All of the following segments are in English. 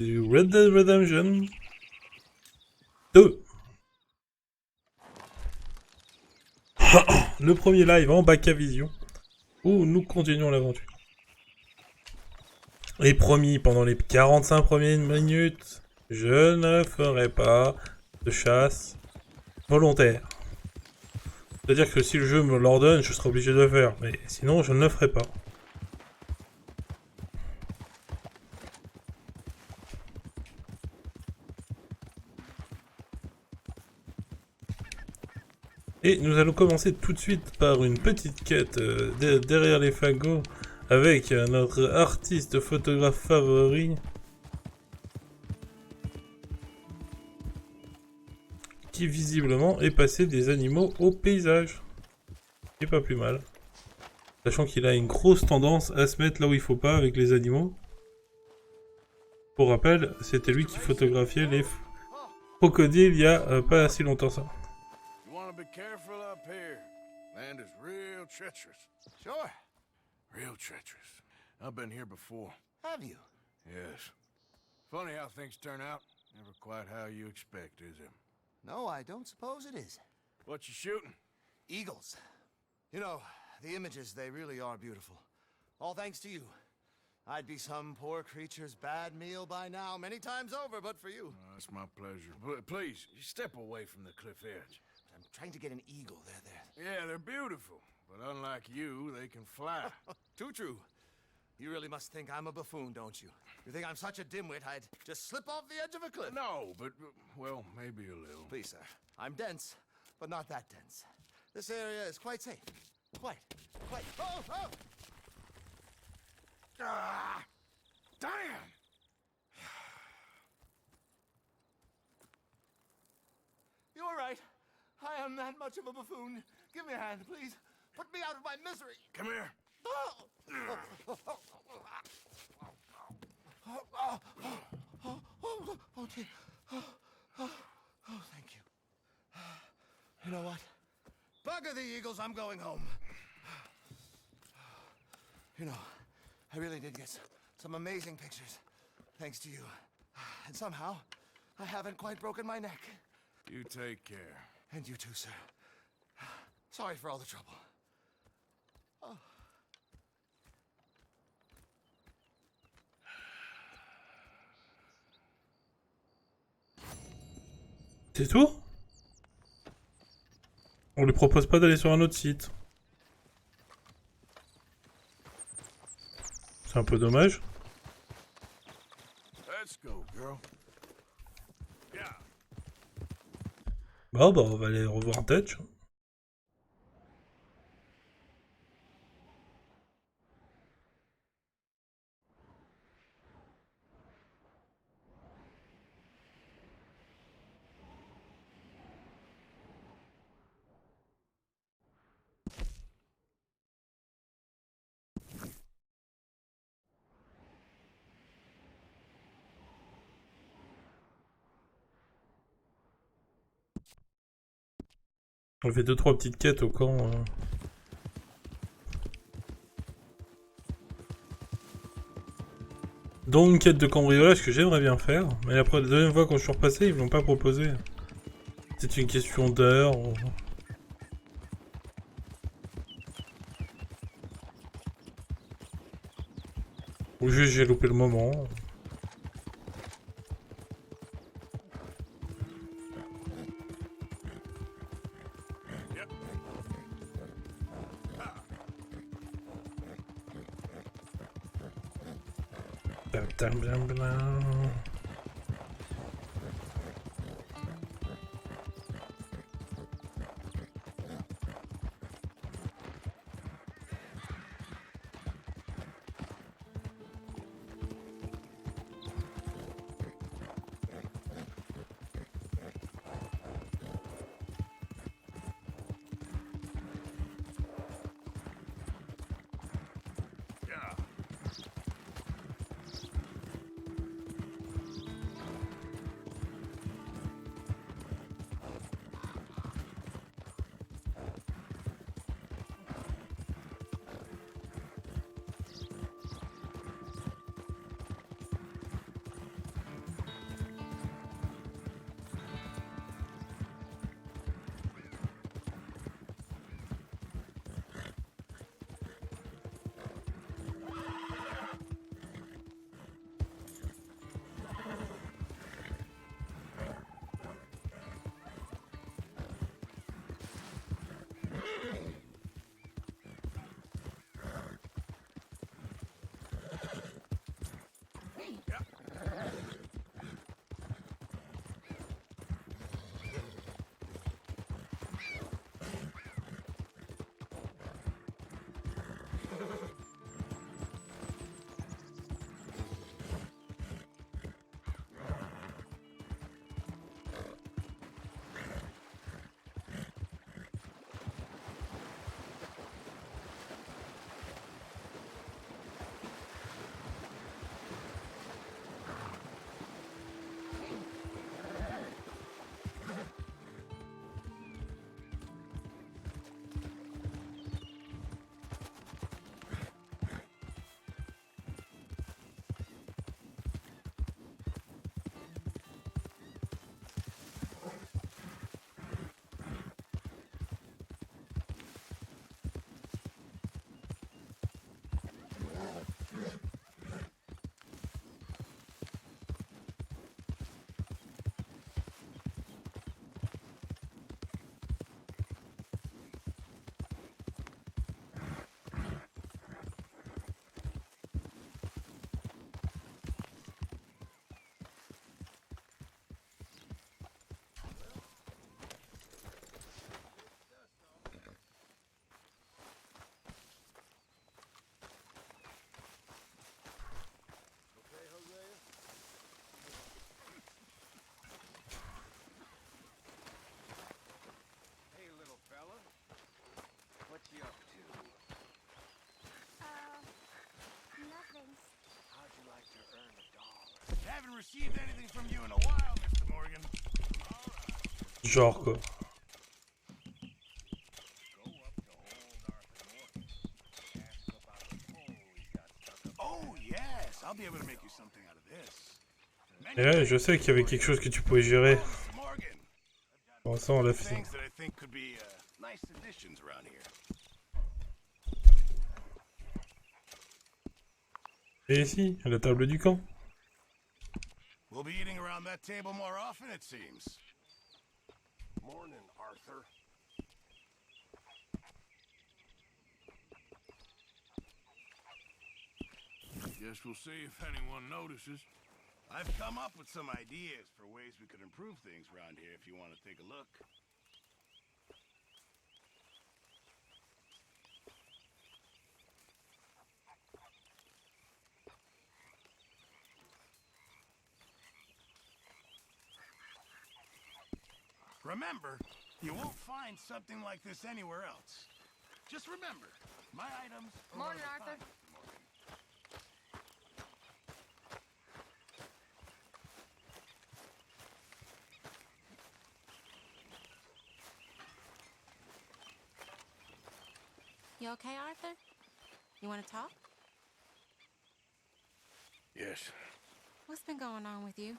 du Red Dead Redemption 2. Le premier live en Bakavision où nous continuons l'aventure. Et promis, pendant les 45 premières minutes, je ne ferai pas de chasse volontaire. C'est-à-dire que si le jeu me l'ordonne, je serai obligé de le faire, mais sinon je ne le ferai pas. Et nous allons commencer tout de suite par une petite quête derrière les fagots avec notre artiste photographe favori qui visiblement est passé des animaux au paysage. C'est pas plus mal. Sachant qu'il a une grosse tendance à se mettre là où il faut pas avec les animaux. Pour rappel, c'était lui qui photographiait les crocodiles il y a pas si longtemps ça. Be careful up here. Land is real treacherous. Sure. Real treacherous. I've been here before. Have you? Yes. Funny how things turn out. Never quite how you expect, is it? No, I don't suppose it is. What you shooting? Eagles. You know, the images, they really are beautiful. All thanks to you. I'd be some poor creature's bad meal by now, many times over, but for you. It's my pleasure. Please, step away from the cliff edge. I'm trying to get an eagle. They're Yeah, they're beautiful. But unlike you, they can fly. Too true. You really must think I'm a buffoon, don't you? You think I'm such a dimwit I'd just slip off the edge of a cliff? No, but, well, maybe a little. Please, sir. I'm dense, but not that dense. This area is quite safe. Quite. Oh! Ah! Damn! You're right. I am that much of a buffoon. Give me a hand, please. Put me out of my misery. Come here. Oh, dear. Oh, thank you. You know what? Bugger the eagles, I'm going home. You know, I really did get some amazing pictures, thanks to you. And somehow, I haven't quite broken my neck. You take care. And you too, sir. Sorry for all the trouble. Oh. C'est tout? On lui propose pas d'aller sur un autre site. C'est un peu dommage. Let's go, girl. Yeah. Bon, bah on va aller revoir Dutch. On fait 2-3 petites quêtes au camp. Dont une quête de cambriolage que j'aimerais bien faire. Mais après, la deuxième fois quand je suis repassé, ils me l'ont pas proposé. C'est une question d'heure. Ou juste j'ai loupé le moment. received anything from you in a while, Mr. Morgan. Genre quoi. Oh yes, I'll be able to make you something out of this. Et ouais, je sais qu'il y avait quelque chose que tu pouvais gérer. Mr. Morgan. Bon, ça on l'a fait. Things that I think could be nice additions around here. Et ici, la table du camp. We'll be eating around that table more often, it seems. Morning, Arthur. Guess we'll see if anyone notices. I've come up with some ideas for ways we could improve things around here if you want to take a look. Remember, you won't find something like this anywhere else. Just remember, my items are Morning, one of a Arthur. kind. You okay, Arthur? You want to talk? Yes. What's been going on with you?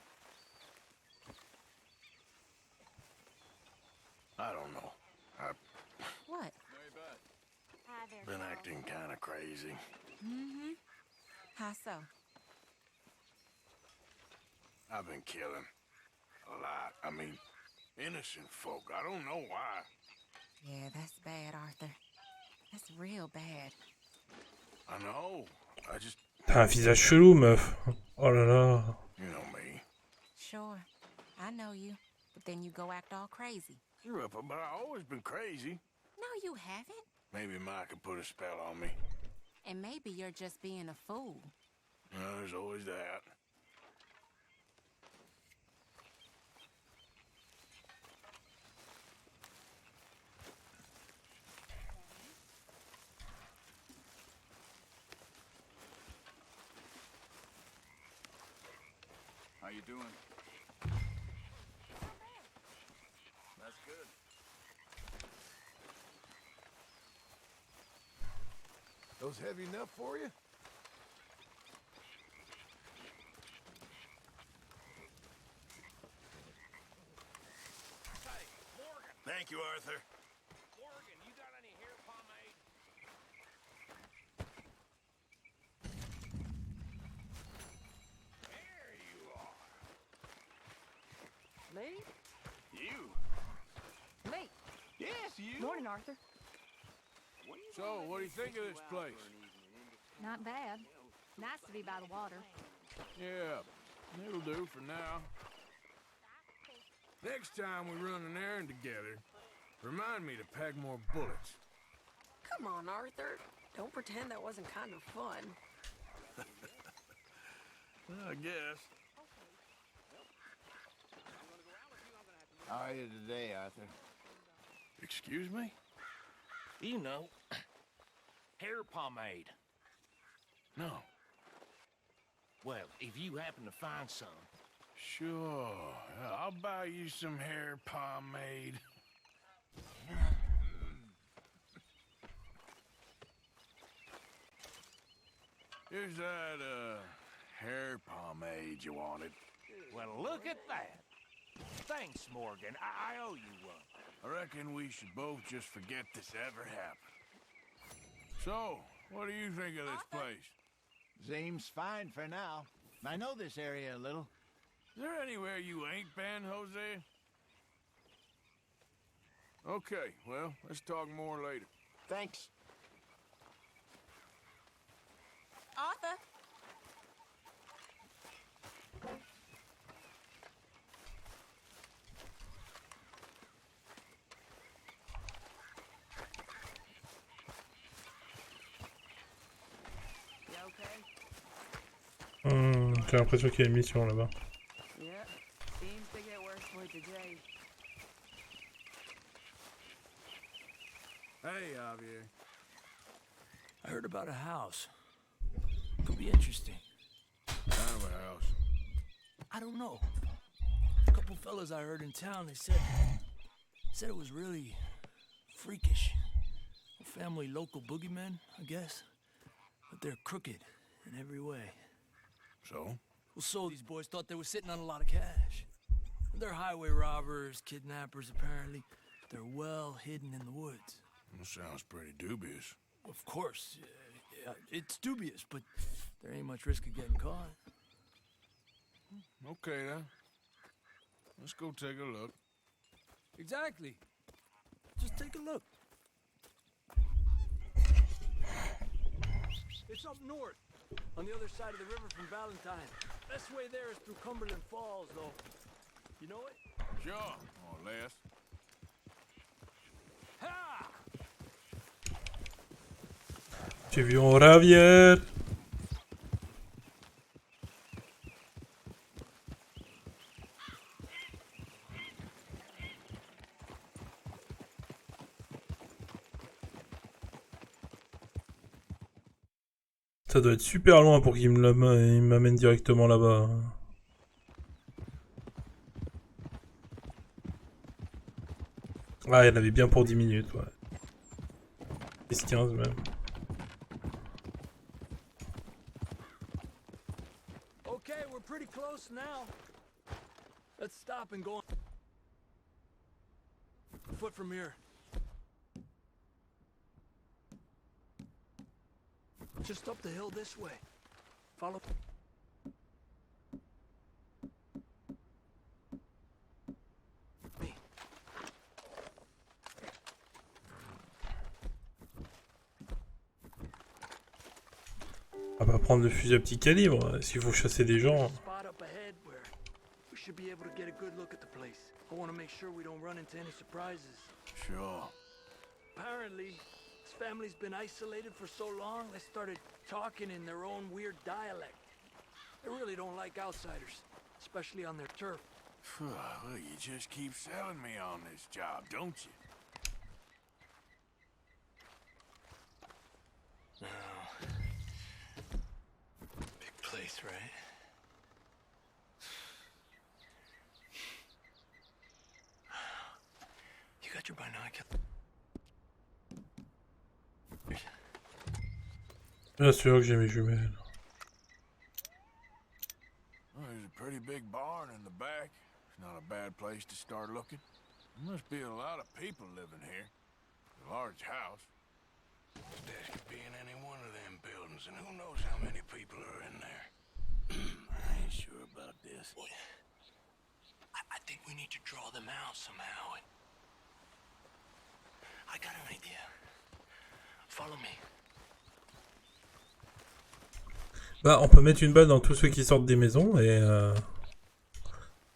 I don't know. I've What? been acting kind of crazy. Mm-hmm. How so? I've been killing. A lot. I mean, innocent folk. I don't know why. Yeah, that's bad, Arthur. That's real bad. I know. I just, T'as un visage chelou, meuf. Oh là là. you know me. Sure, I know you. But then you go act all crazy. You're up, but I've always been crazy. No, you haven't. Maybe Mike could put a spell on me. And maybe you're just being a fool. Well, there's always that. How you doing? That's good. Those heavy enough for you? Hey, Morgan. Thank you, Arthur. Morgan, you got any hair pomade? There you are. Me? You? Me. Yes, you. Morning, Arthur. So, what do you think of this place? Not bad. Nice to be by the water. Yeah, it'll do for now. Next time we run an errand together, remind me to pack more bullets. Come on, Arthur. Don't pretend that wasn't kind of fun. I guess. How are you today, Arthur? Excuse me? You know, hair pomade. No. Well, if you happen to find some. Sure. I'll buy you some hair pomade. Here's that, hair pomade you wanted. Well, look at that. Thanks, Morgan. I owe you one. I reckon we should both just forget this ever happened. So, what do you think of this place? Seems fine for now. I know this area a little. Is there anywhere you ain't been, Jose? Okay, well, let's talk more later. Thanks. Arthur? You okay? J'ai l'impression qu'il y a une mission là-bas. Yeah. Seems to get worse with the day. Hey, Javier. I heard about a house. Could be interesting. Kind of a house. I don't know. A couple fellas I heard in town, they said it was really freakish. A family local boogeymen, I guess. But they're crooked in every way. So? Well, so these boys thought they were sitting on a lot of cash. They're highway robbers, kidnappers, apparently. They're well hidden in the woods. That sounds pretty dubious. Of course, yeah, it's dubious, but there ain't much risk of getting caught. Okay, then. Let's go take a look. Exactly. Just take a look. It's up north, on the other side of the river from Valentine. Best way there is through Cumberland Falls, though. You know it? Sure, more or less. Ha! J'ai vu en Ravière. Ça doit être super loin pour qu'il m'amène directement là-bas. Ah, il y en avait bien pour 10 minutes, ouais. 10-15 même. Okay, we're pretty close now. Let's stop and go on foot from here. Just up the hill this way. Follow. Me. On va pas prendre le fusil à petit calibre, s'il faut chasser des gens. Spot up ahead where we should be able to get a good look at the place. I want to make sure we don't run into any surprises. Sure. Apparently, this family's been isolated for so long, they started talking in their own weird dialect. They really don't like outsiders, especially on their turf. Well, you just keep selling me on this job, don't you? Oh. Big place, right? You got your binoculars? Bien sûr que j'ai mes jumelles. Well, there's a pretty big barn in the back. It's not a bad place to start looking. There must be a lot of people living here. A large house. This could be in any one of them buildings, and who knows how many people are in there. I ain't sure about this. I think we need to draw them out somehow. I got an idea. Follow me. Bah, on peut mettre une balle dans tous ceux qui sortent des maisons et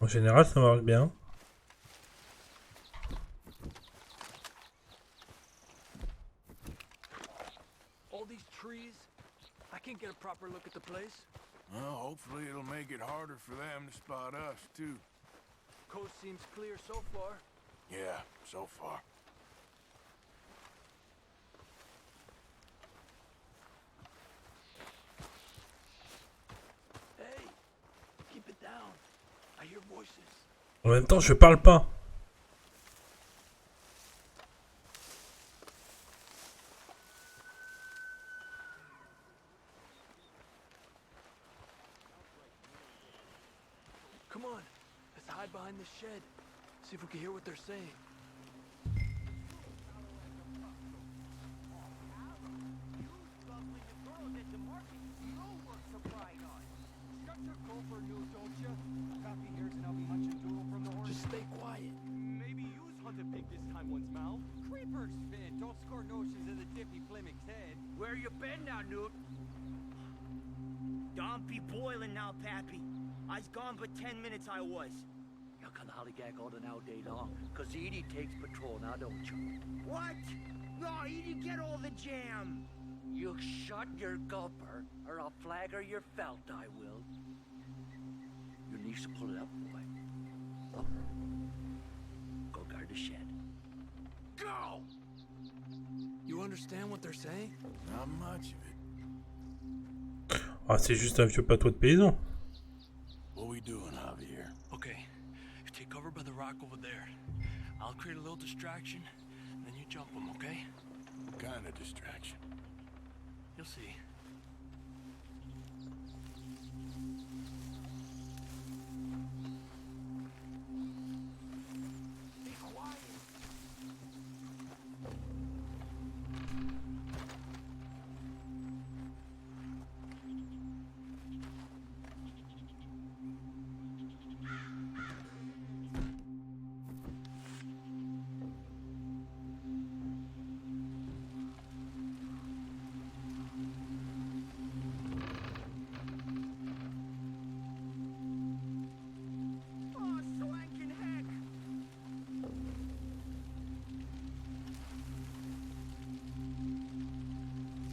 en général ça marche bien. All these trees, I can't get a proper look at the place. Well, hopefully it'll make it harder for them to spot us, too. Coast seems clear so far. Yeah, so far. Hey, keep it down. I hear voices. En même temps, je parle pas. Come on, let's hide behind this shed. See if we can hear what they're saying. Just stay quiet. Maybe use hunt a pig this time once, Mal. Creepers, Finn. Don't score notions in the dippy Fleming's head. Where you been now, Newt? Don't be boiling now, Pappy. I's gone but 10 minutes I was. You can hollygag all the now day long, cause Edie takes patrol now, don't you? What? No, you didn't get all the jam. You shut your gulper, or I'll flagger your felt, I will. Your niece will pull it up, boy. Oh. Go guard the shed. Go! You understand what they're saying? Not much of it. Ah, c'est juste un vieux patois de paysan. What we doing? doing, Javier? Okay, you take cover by the rock over there. I'll create a little distraction, and then you jump them, okay? What kind of distraction? You'll see. Be quiet. Oh, swanking heck!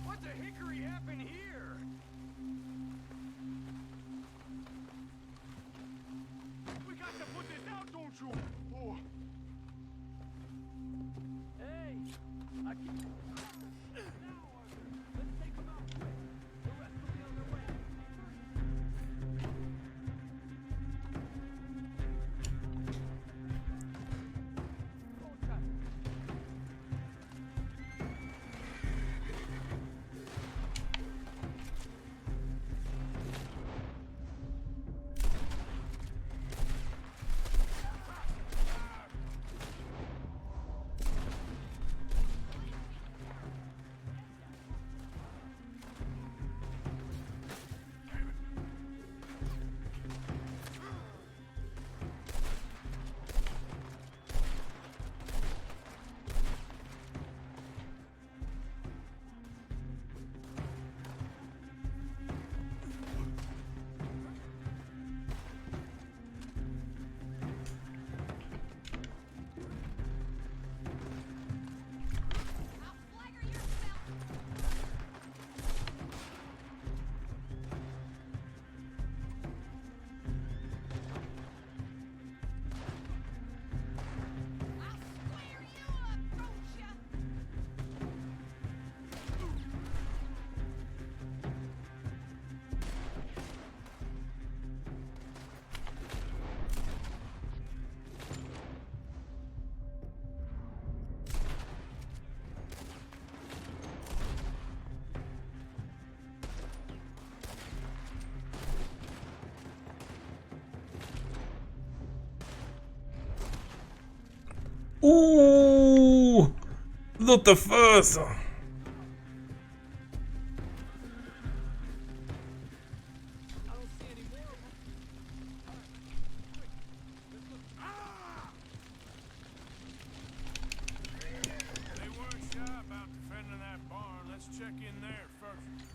What the hickory happened here? We got to put this out, don't you? Oh. Hey! I can't... Now, Arthur! Let's take them out quick! The rest will be on their way! Hold tight. Ouh! Dans ta face! They weren't shy about defending that barn. Let's check in there first.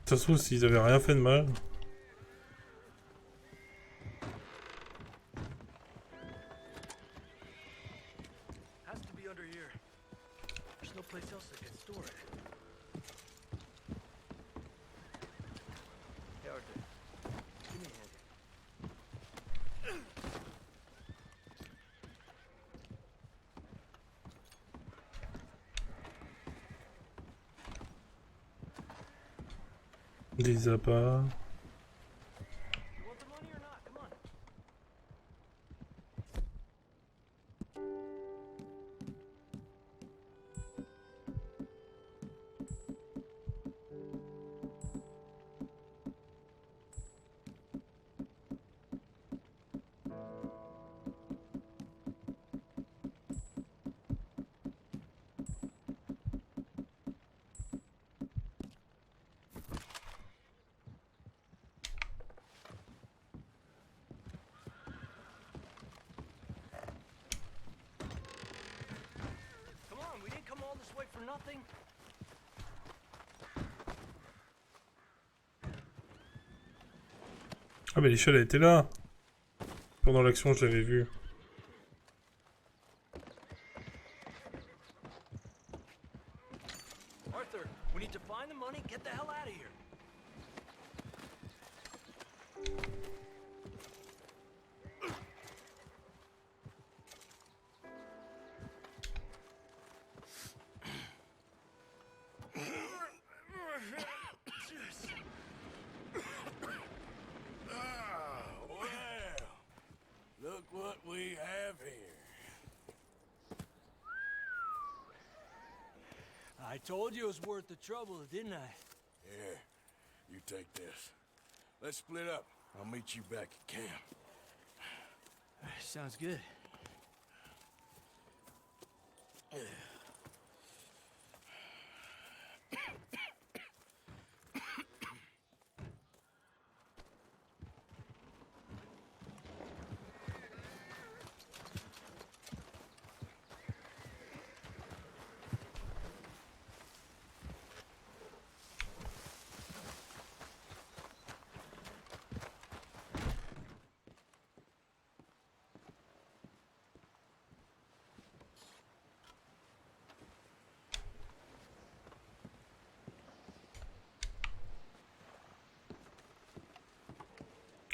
Ça se trouve, s'ils avaient rien fait de mal. Has to be under here. There's no place else that can store it. Hey, Arthur. Give me a hand. Des abats. You want the money or not? Come on. Come on, we didn't come all this way for nothing. Ah mais l'échelle elle était là. Pendant l'action je l'avais vue. Arthur, we need to find the money, get the hell out of here. I told you it was worth the trouble, didn't I? Yeah, you take this. Let's split up. I'll meet you back at camp. Sounds good.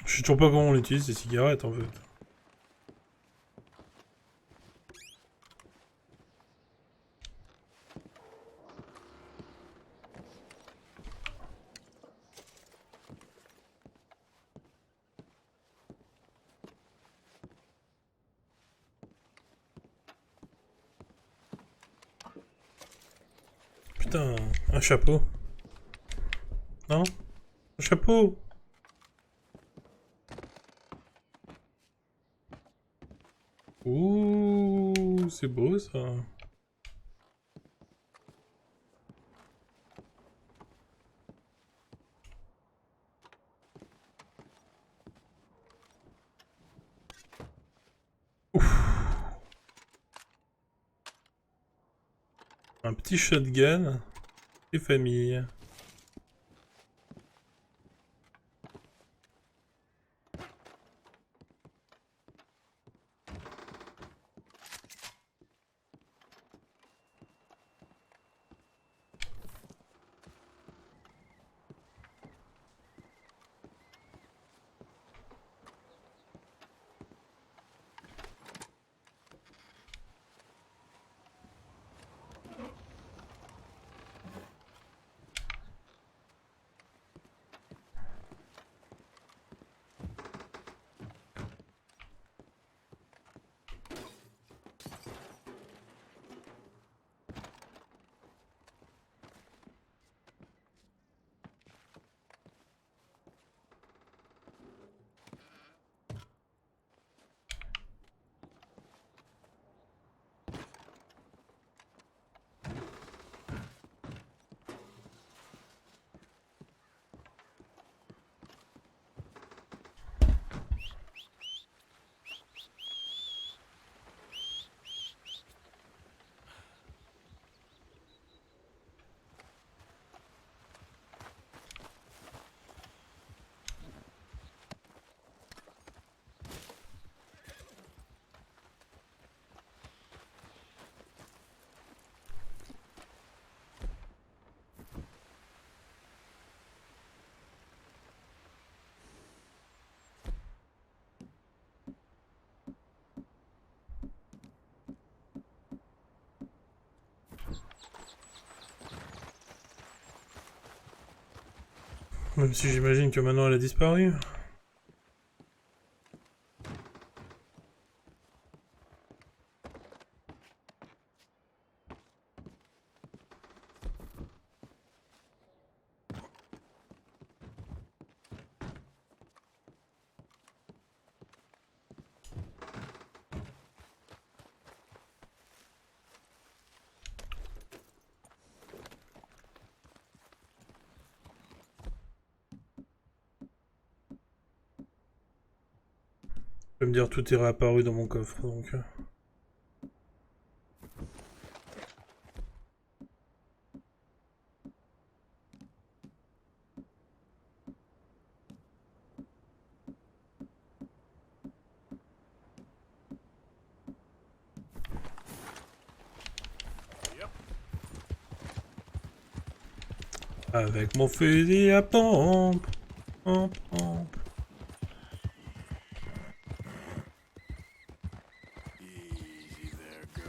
Je sais toujours pas comment on utilise ces cigarettes en fait. Putain, un chapeau. Non? Un chapeau! Ouh, c'est beau ça. Ouf. Un petit shotgun et famille. Même si j'imagine que maintenant elle a disparu. Je vais me dire tout est réapparu dans mon coffre donc. Avec mon fusil à pompe, pompe, pompe. Easy there, girl.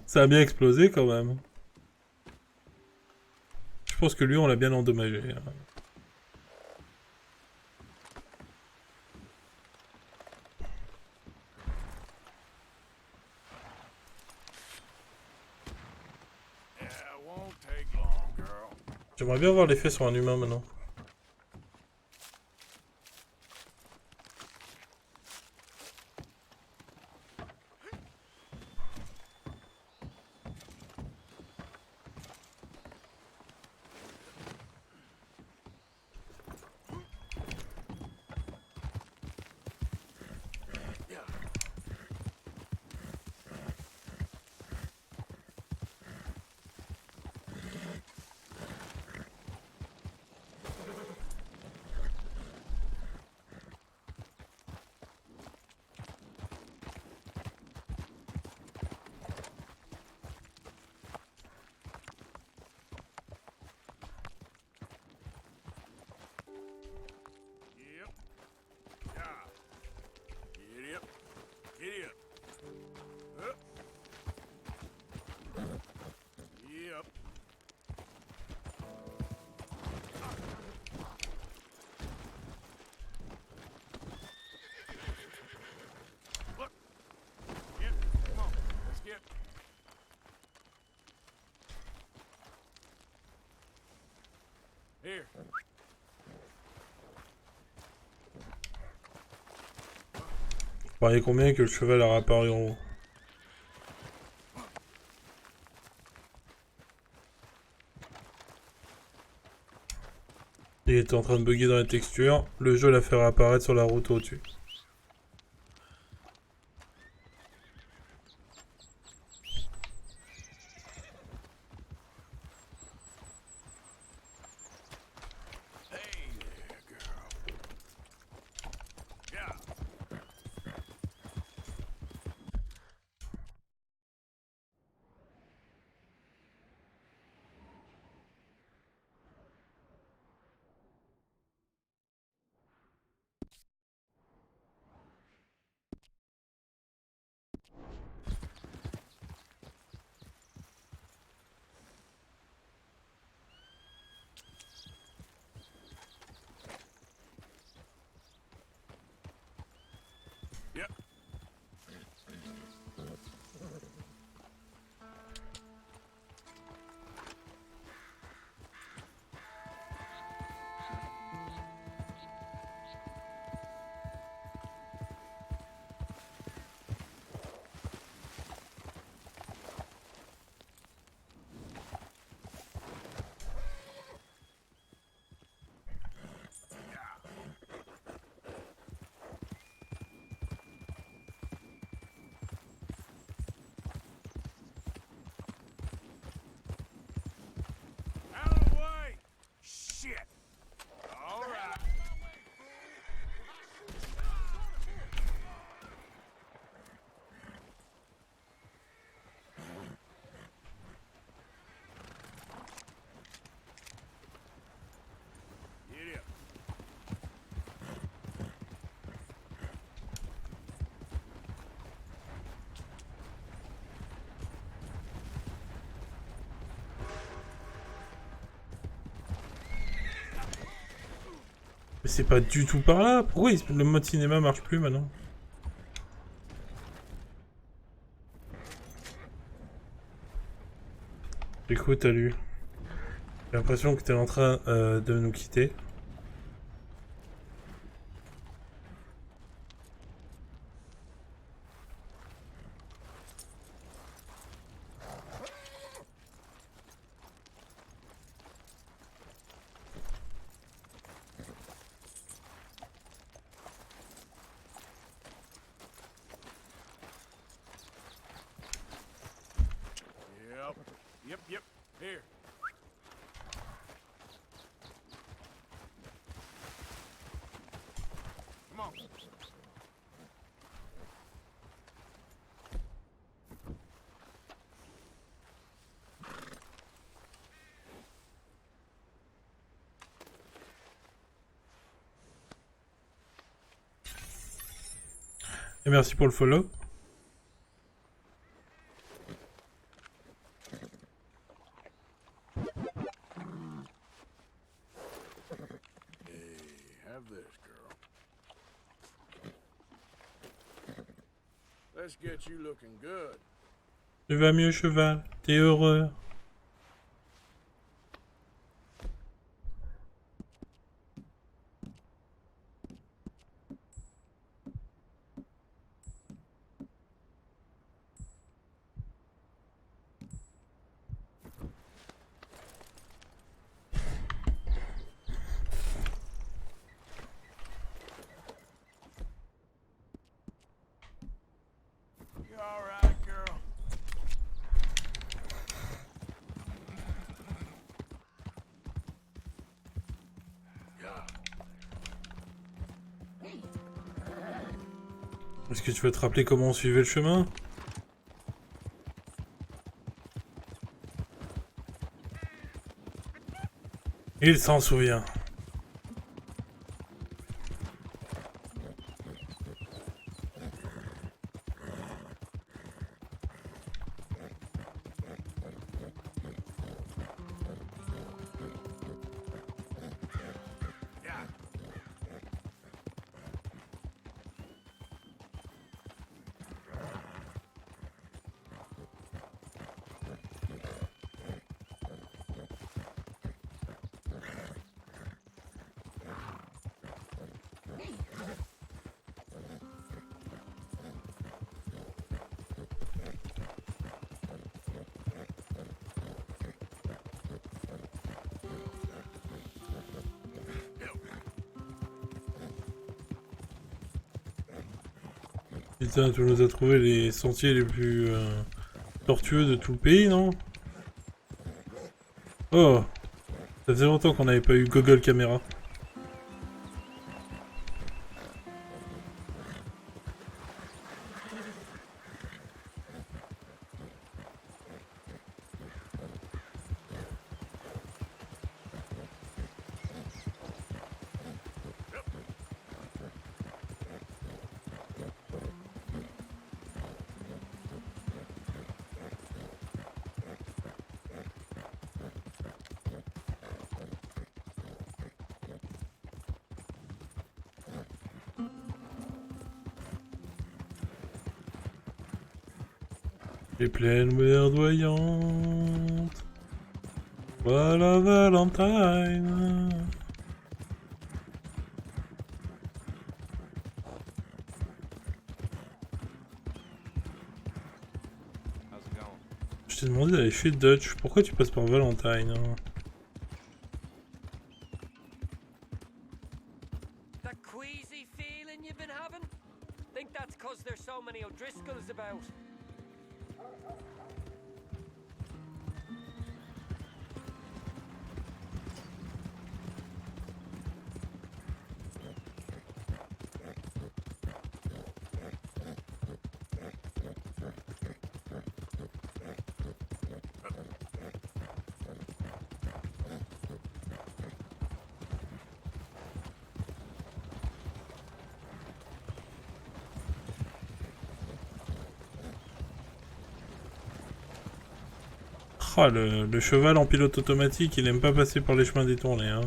Ça a bien explosé quand même. Je pense que lui on l'a bien endommagé. J'aimerais bien voir l'effet sur un humain maintenant. Here. Vous pariez combien que le cheval a réapparu en haut? Il était en train de bugger dans les textures. Le jeu l'a fait réapparaître sur la route au-dessus. Yep. Out of the way! Shit! All right. Get up. Mais c'est pas du tout par là. Pourquoi le mode cinéma marche plus maintenant? Écoute, salut. J'ai l'impression que t'es en train de nous quitter. Yep. Here. Come on. Et merci pour le follow. Have this, girl. Let's get you looking good. Tu vas mieux, cheval? T'es heureux? Est-ce que tu vas te rappeler comment on suivait le chemin? Il s'en souvient. Putain, tu nous as trouvé les sentiers les plus tortueux de tout le pays, non? Oh, ça faisait longtemps qu'on n'avait pas eu Google Caméra. Les plaines verdoyantes. Voilà Valentine. Je t'ai demandé d'aller chez Dutch. Pourquoi tu passes par Valentine, hein? That queasy feeling you've been having? Think that's 'cause there's so many O'Driscolls about. Ah, le cheval en pilote automatique, il aime pas passer par les chemins détournés, hein.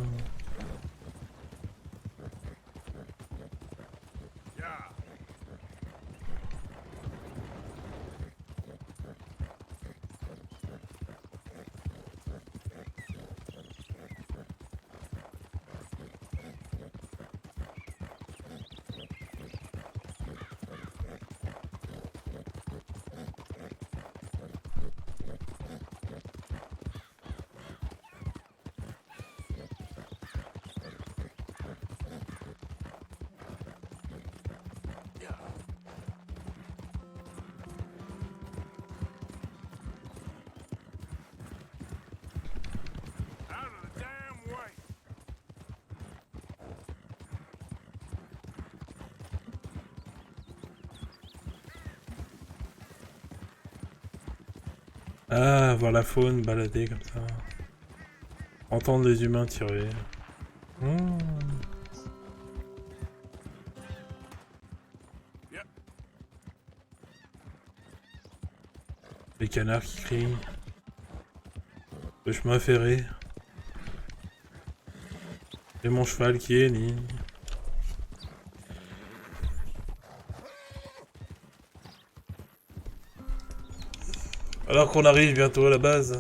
Ah, voir la faune balader comme ça. Entendre les humains tirer. Mmh. Les canards qui crient. Le chemin ferré. Et mon cheval qui hennit. Alors qu'on arrive bientôt à la base.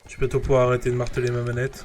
Je vais bientôt pouvoir arrêter de marteler ma manette.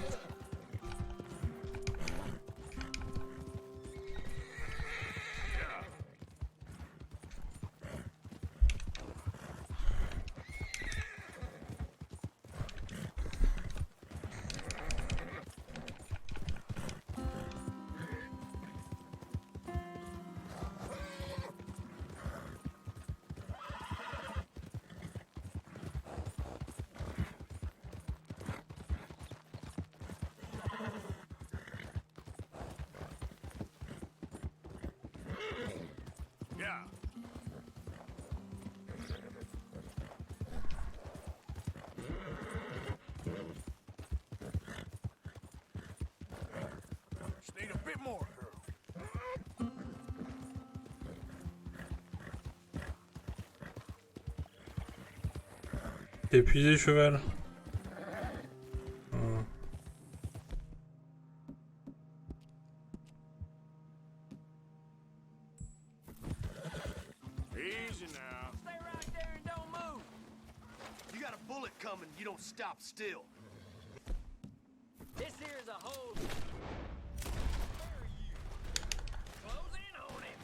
bit more, girl. T'es épuisé, cheval? Hmm. Easy now. Stay right there and don't move. You got a bullet coming. You don't stop still. This here is a hole. Where are you? Close in on him.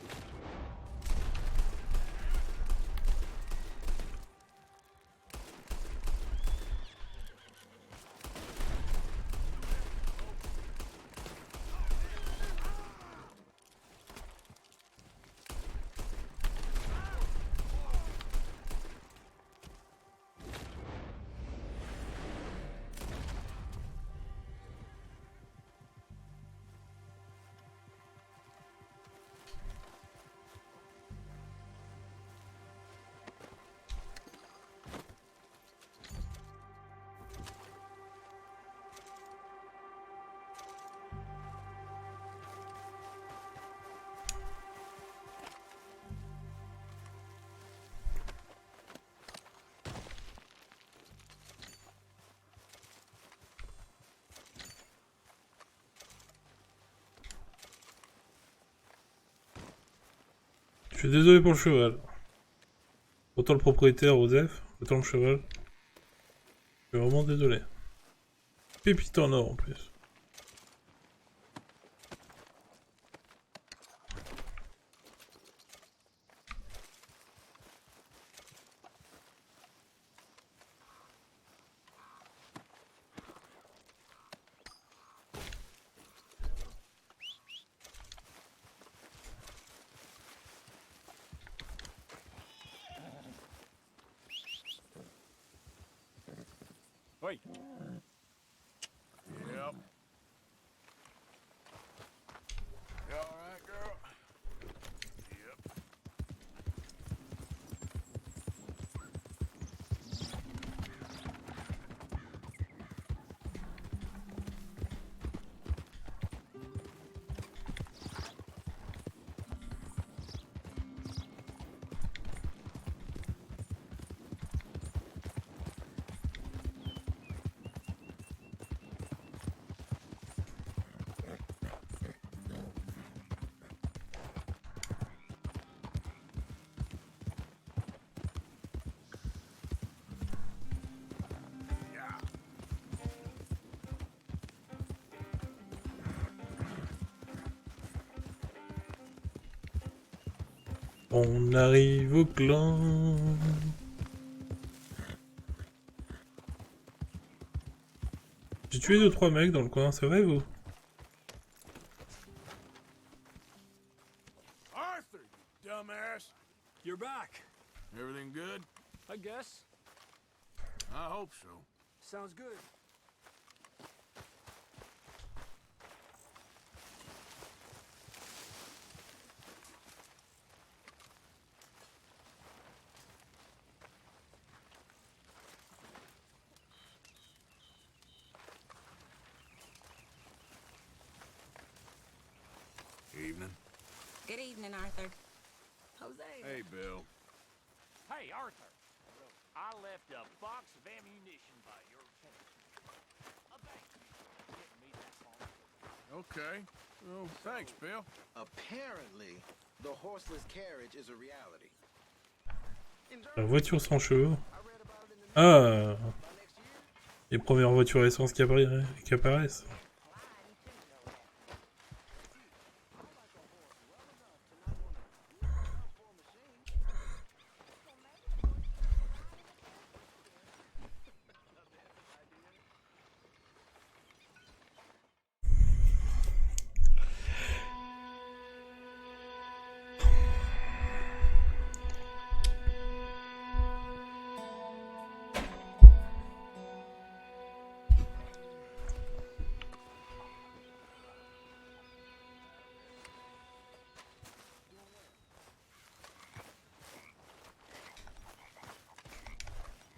Je suis désolé pour le cheval. Autant le propriétaire, Joseph, autant le cheval. Je suis vraiment désolé. Pépite en or en plus. Wait. Yep. You alright, girl? Yep. On arrive au clan. J'ai tué 2-3 mecs dans le coin, c'est vrai vous? Arthur, you dumbass. You're back. Everything good? I guess. I hope so. Sounds good. Evening. Good evening, Arthur. Jose. Hey, Bill. Hey, Arthur. I left a box of ammunition by your tent. A bank. Get me that phone. Okay. Well, thanks, Bill. Apparently, the horseless carriage is a reality. La voiture sans chevaux. Ah, les premières voitures essence qui apparaissent.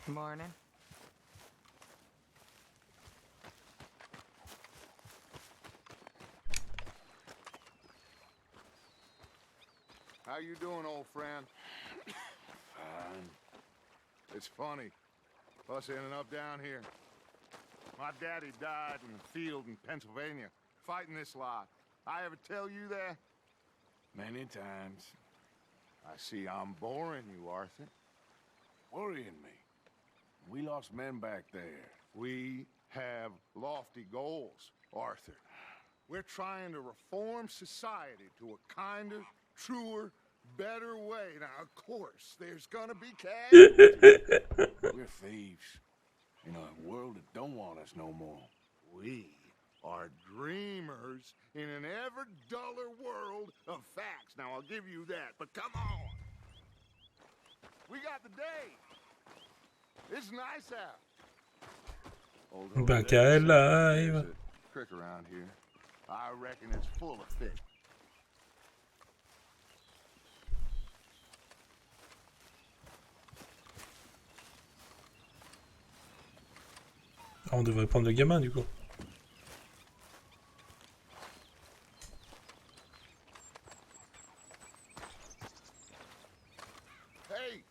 Morning. How you doing, old friend? Fine. It's funny, us ending up down here. My daddy died in the field in Pennsylvania, fighting this lot. I ever tell you that? Many times. I see I'm boring you, Arthur. Worrying me. We lost men back there. We have lofty goals, Arthur. We're trying to reform society to a kinder, truer, better way. Now, of course, there's gonna be cash. We're thieves. In a world that don't want us no more. We are dreamers in an ever duller world of facts. Now, I'll give you that, but come on. We got the day. It's nice out. Old Bakael live. There's a creek around here. I reckon it's full of fish. Ah, on devrait prendre le gamin du coup. Hey,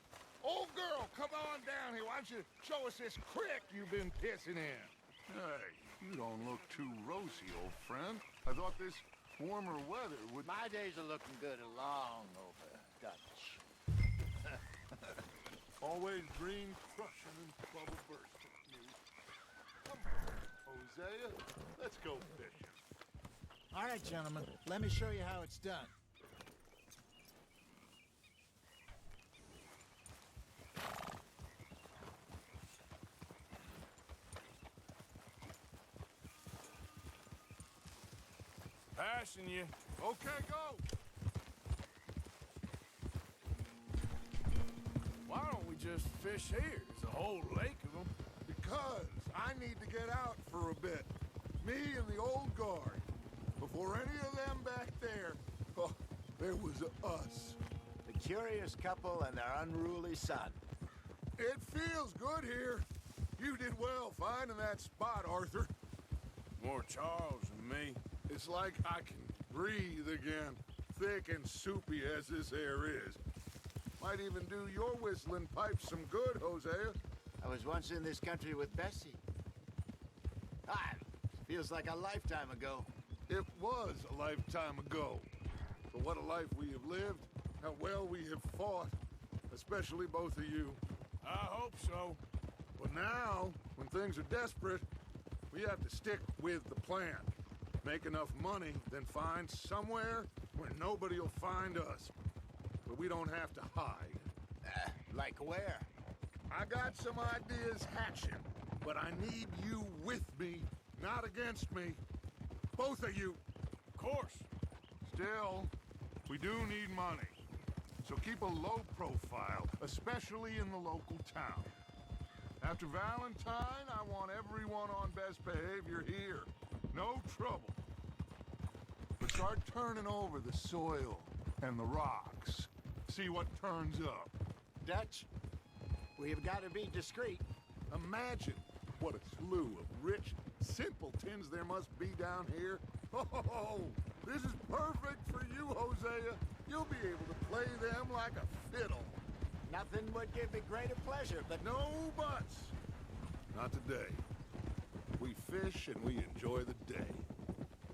old girl, come on down here. Why don't you show us this creek you've been pissing in? Hey, you don't look too rosy, old friend. I thought this warmer weather would... My days are looking good along over, Dutch. Always green crushing and bubble bursting. Come on, Hosea. Let's go fishing. All right, gentlemen. Let me show you how it's done. Passing you. Okay, go. Why don't we just fish here? There's a whole lake of them. Because I need to get out for a bit. Me and the old guard. Before any of them back there, oh, there was us. The curious couple and their unruly son. It feels good here. You did well finding that spot, Arthur. More Charles than me. It's like I can breathe again. Thick and soupy as this air is. Might even do your whistling pipes some good, Hosea. I was once in this country with Bessie. Ah, feels like a lifetime ago. It was a lifetime ago. But what a life we have lived. How well we have fought. Especially both of you. I hope so. But now, when things are desperate, we have to stick with the plan. Make enough money, then find somewhere where nobody will find us. But we don't have to hide. Like where? I got some ideas hatching, but I need you with me, not against me. Both of you. Of course. Still, we do need money. So keep a low profile, especially in the local town. After Valentine, I want everyone on best behavior here. No trouble. But start turning over the soil and the rocks. See what turns up. Dutch, we've got to be discreet. Imagine what a slew of rich simpletons there must be down here. Oh, this is perfect for you, Hosea. You'll be able to play them like a fiddle. Nothing would give me greater pleasure, but no buts. Not today. We fish and we enjoy the day.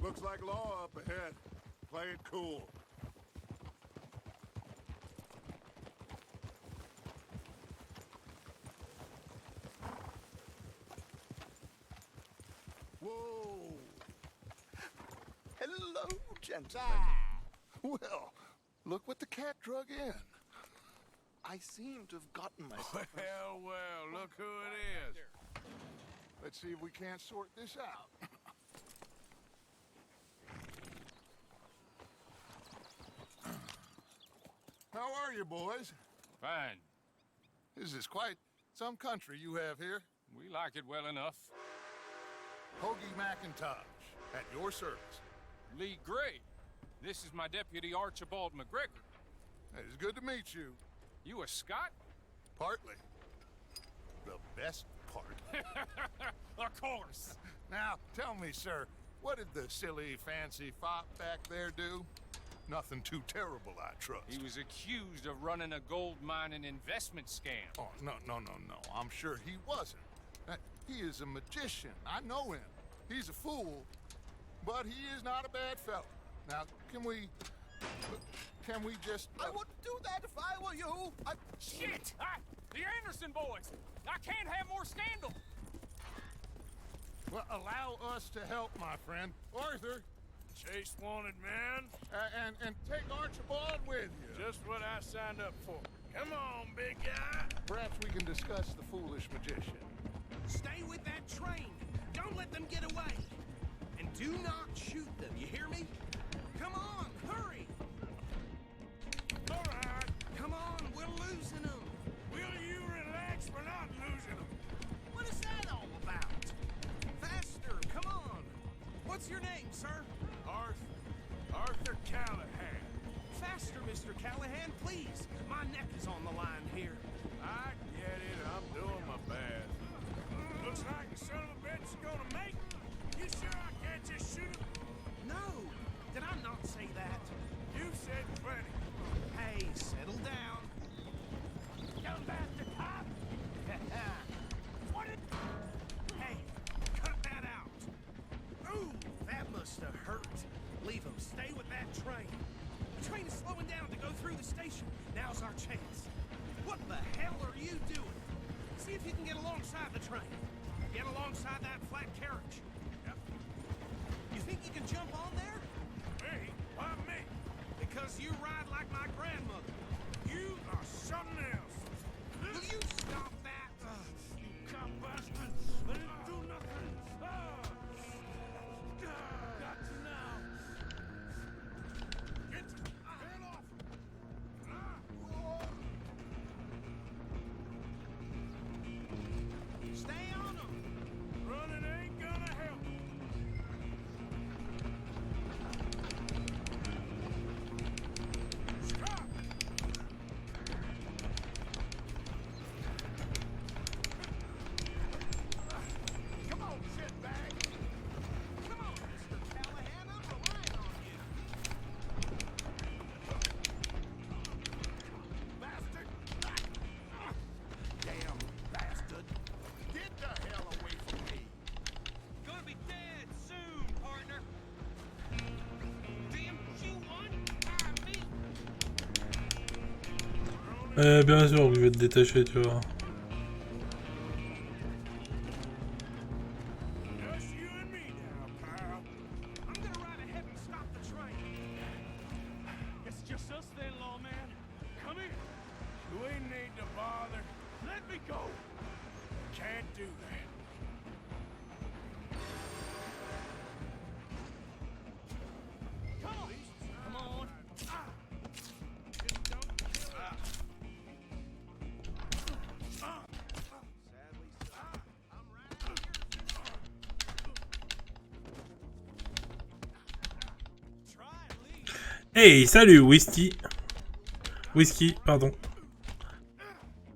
Looks like law up ahead. Play it cool. Whoa. hello, gentlemen. Well, look what the cat drug in. I seem to have gotten myself... Well, look who it is. Let's see if we can't sort this out. How are you, boys? Fine. This is quite some country you have here. We like it well enough. Hoagie McIntosh, at your service. Lee Gray. This is my deputy Archibald McGregor. It's good to meet you. You a Scot? Partly. The best part. Of course. Now, tell me, sir, what did the silly, fancy fop back there do? Nothing too terrible, I trust. He was accused of running a gold mining investment scam. Oh, no. I'm sure he wasn't. He is a magician. I know him. He's a fool, but he is not a bad fellow. Now, can we just... I wouldn't do that if I were you. Shit! The Anderson boys! I can't have more scandal! Well, allow us to help, my friend. Arthur. Chase wanted man. And take Archibald with you. Just what I signed up for. Come on, big guy. Perhaps we can discuss the foolish magician. Stay with that train. Don't let them get away. And do not shoot them, you hear me? Come on, hurry. All right. Come on, we're losing them. Will you relax? We're not losing them. What is that all about? Faster, come on. What's your name, sir? Arthur Callahan. Faster, Mr. Callahan, please. My neck is on the line here. I get it. I'm doing my best. Looks like the son of a bitch is gonna make it. You sure I can't just shoot him? No. Did I not say that? You said plenty. Hey, settle down. Young bastard, cop! What did... Hey, cut that out. Ooh, that must have hurt. Leave him. Stay with that train. The train is slowing down to go through the station. Now's our chance. What the hell are you doing? See if you can get alongside the train. Get alongside that flat carriage. Yep. You think you can jump on there? Me? Why me? Because you ride like my grandmother. You are something else. Will you stop that? You cop bastard. I didn't do nothing. Got you now. Get off. Stay on them. Running ain't gonna help. Stop. Come on, shitbag. Come on, Mr. Callahan, I'm relying on you. Bastard. Damn bastard. Get the hell away from me. Gonna be dead soon, partner. Damn you on me. Bien sûr que je vais te détacher, tu vois. Just you and me now, pal. I'm gonna ride ahead and stop the train. It's just us then, lawman. Come here. You ain't need to bother. Let me go. Can't do that. Come on. Come on. Hey, salut, Whisky. Whisky, pardon.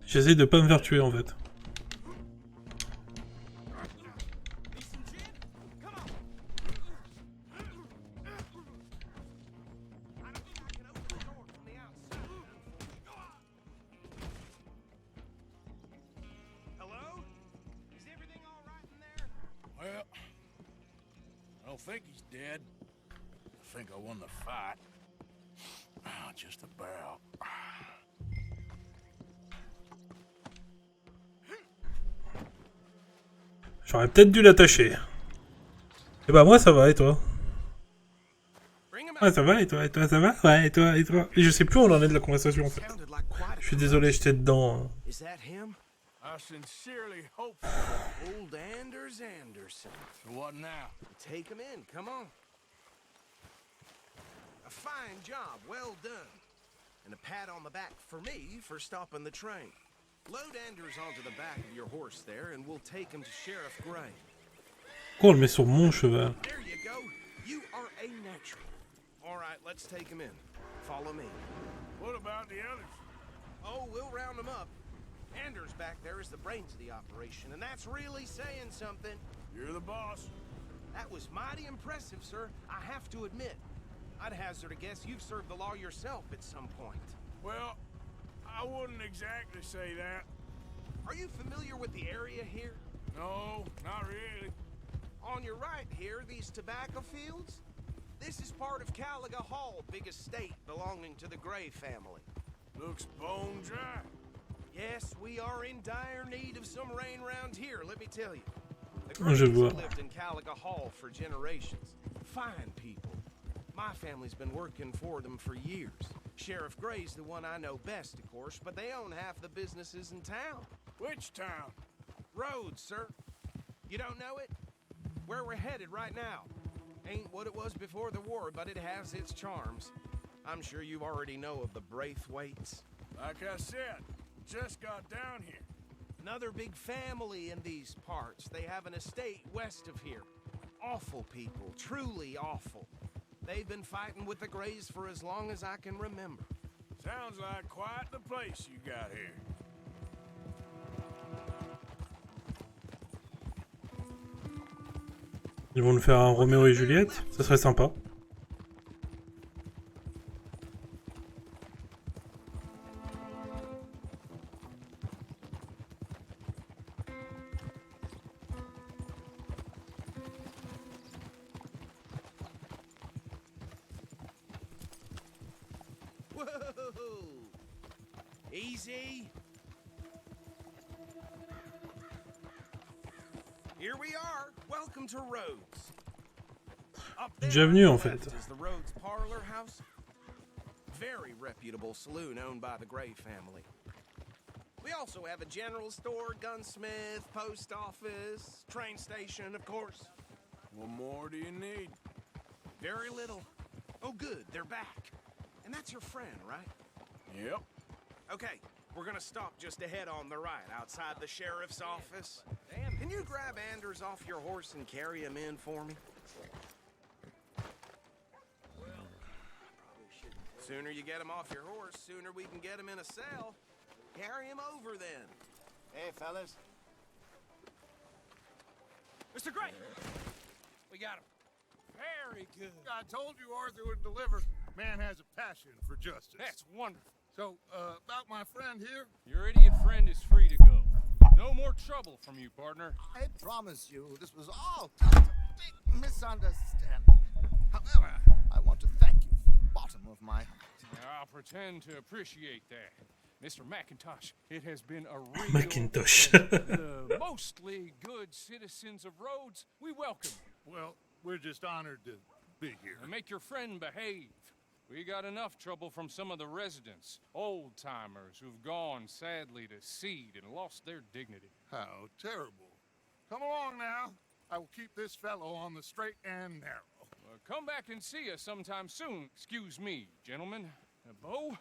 J'essaie de pas me faire tuer en fait. Hello? Is everything all right in there? Well, I don't think he's dead. I think I won the fight. Just about. J'aurais peut-être dû l'attacher. Et bah moi ça va, et toi? Ouais, ça va, et toi ça va? Ouais, et toi? Et je sais plus où on en est de la conversation en fait. Je suis désolé, j'étais dedans. Is that him? I sincerely hope Old Anders Anderson. so. What now? Take him in, come on. A fine job, well done. And a pat on the back for me for stopping the train. Load Anders onto the back of your horse there, and we'll take him to Sheriff Gray. Pourquoi on le met sur mon cheval? There you go. You are a natural. All right, let's take him in. Follow me. What about the others? Oh, we'll round them up. Anders back there is the brains of the operation, and that's really saying something. You're the boss. That was mighty impressive, sir. I have to admit. I'd hazard a guess you've served the law yourself at some point. Well, I wouldn't exactly say that. Are you familiar with the area here? No, not really. On your right here, these tobacco fields? This is part of Caliga Hall, big estate belonging to the Gray family. Looks bone dry. Yes, we are in dire need of some rain round here, let me tell you. The Je Grays vois. have lived in Caliga Hall for generations. Fine people. My family's been working for them for years. Sheriff Gray's the one I know best, of course, but they own half the businesses in town. Which town? Rhodes, sir. You don't know it? Where we're headed right now. Ain't what it was before the war, but it has its charms. I'm sure you already know of the Braithwaites. Like I said, just got down here. Another big family in these parts. They have an estate west of here. Awful people, truly awful. They've been fighting with the Grays for as long as I can remember. Sounds like quite the place you got here. Ils vont nous faire un Roméo et Juliette, ça serait sympa. Whoa! Easy. Here we are. Welcome to Rhodes. Up there Bienvenue en on the fait. left is the Rhodes Parlor House. Very reputable saloon owned by the Gray family. We also have a general store, gunsmith, post office, train station, of course. What more do you need? Very little. Oh, good, they're back. And that's your friend, right? Yep. Okay, we're gonna stop just ahead on the right, outside the sheriff's office. Can you grab Anders off your horse and carry him in for me? Sooner you get him off your horse, sooner we can get him in a cell. Carry him over then. Hey, fellas. Mr. Gray! We got him. Very good. I told you Arthur would deliver. Man has a passion for justice. That's wonderful. So, about my friend here? Your idiot friend is free to go. No more trouble from you, partner. I promise you, this was all just a big misunderstanding. However, I want to thank you from the bottom of my heart. I'll pretend to appreciate that. Mr. McIntosh, it has been a real Macintosh. the mostly good citizens of Rhodes, we welcome you. Well, we're just honored to be here. And make your friend behave. We got enough trouble from some of the residents, old-timers who've gone, sadly, to seed and lost their dignity. How terrible. Come along now. I will keep this fellow on the straight and narrow. Come back and see us sometime soon. Excuse me, gentlemen. Bo,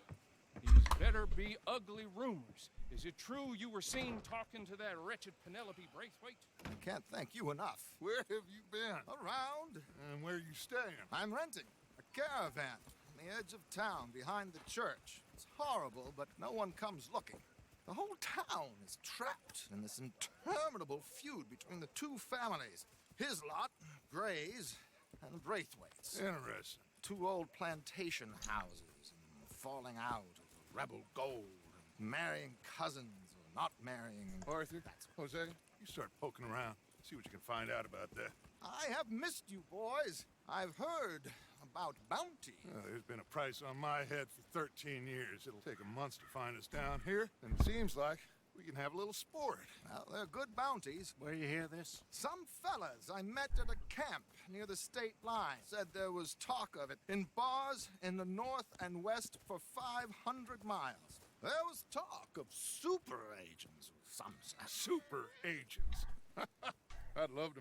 these better be ugly rumors. Is it true you were seen talking to that wretched Penelope Braithwaite? I can't thank you enough. Where have you been? Around. And where you staying? I'm renting a caravan on the edge of town behind the church. It's horrible, but no one comes looking. The whole town is trapped in this interminable feud between the two families. His lot, Gray's, and the Braithwaites. Interesting. Two old plantation houses, and falling out over rebel gold, and marrying cousins or not marrying. Arthur, Jose, you start poking around. See what you can find out about that. I have missed you, boys. I've heard about bounty. There's been a price on my head for 13 years. It'll take a month to find us down here, and it seems like we can have a little sport. Well, they're good bounties. Where you hear this? Some fellas I met at a camp near the state line said there was talk of it in bars in the north and west for 500 miles. There was talk of super agents of some sort. Super agents. I'd love to